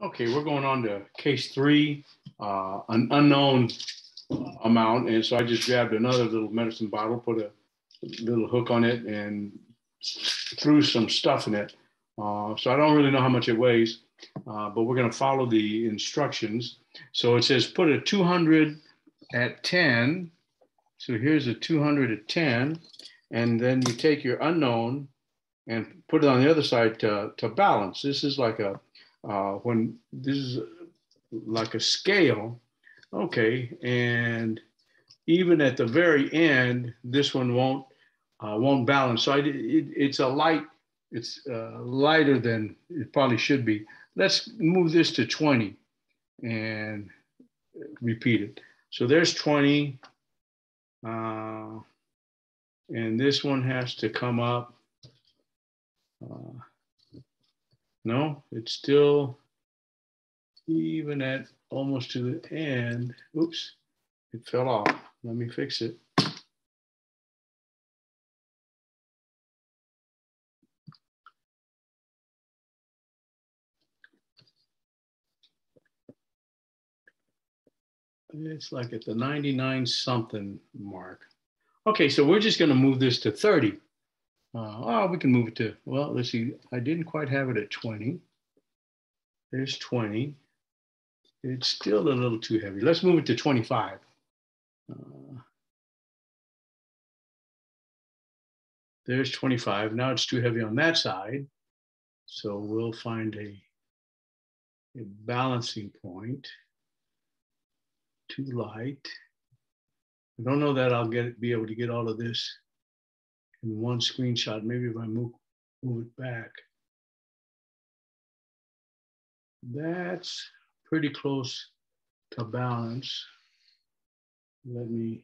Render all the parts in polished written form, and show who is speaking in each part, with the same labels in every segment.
Speaker 1: Okay, we're going on to case 3, an unknown amount. And so I just grabbed another little medicine bottle, put a little hook on it, and threw some stuff in it. So I don't really know how much it weighs, but we're going to follow the instructions. So it says put a 200 at 10. So here's a 200 at 10. And then you take your unknown and put it on the other side to balance. This is like a when this is like a scale, okay, and even at the very end, this one won't balance. So it's a light, it's lighter than it probably should be. Let's move this to 20 and repeat it. So there's 20, and this one has to come up. No, it's still even at almost to the end. Oops, it fell off. Let me fix it. It's like at the 99 something mark. Okay, so we're just going to move this to 30. We can move it to, well, let's see. I didn't quite have it at 20. There's 20. It's still a little too heavy. Let's move it to 25. There's 25. Now it's too heavy on that side. So we'll find a balancing point. Too light. I don't know that I'll be able to get all of this in one screenshot. Maybe if I move it back. That's pretty close to balance. Let me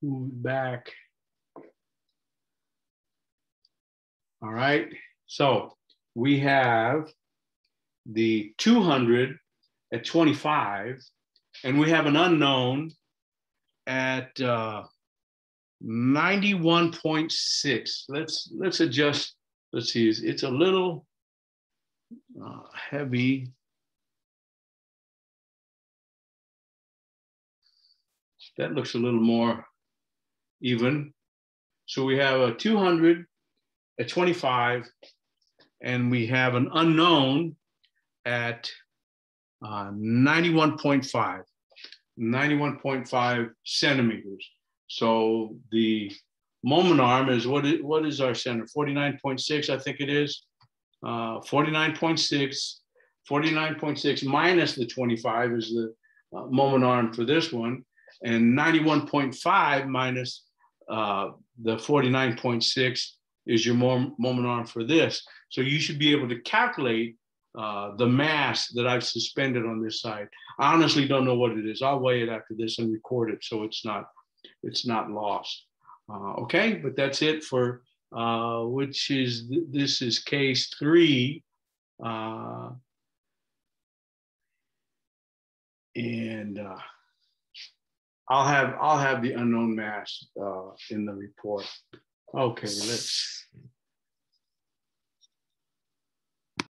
Speaker 1: move it back. All right, so we have the 200 at 25, and we have an unknown at 91.6. Let's adjust. Let's see, it's a little heavy. That looks a little more even. So we have a 200 at 25, and we have an unknown at 91.5 centimeters. So the moment arm is, what is our center? 49.6, I think it is. 49.6 minus the 25 is the moment arm for this one. And 91.5 minus the 49.6 is your moment arm for this. So you should be able to calculate the mass that I've suspended on this side. I honestly don't know what it is. I'll weigh it after this and record it so it's not lost. Okay, but that's it for this is case 3. And I'll have the unknown mass in the report. Okay, let's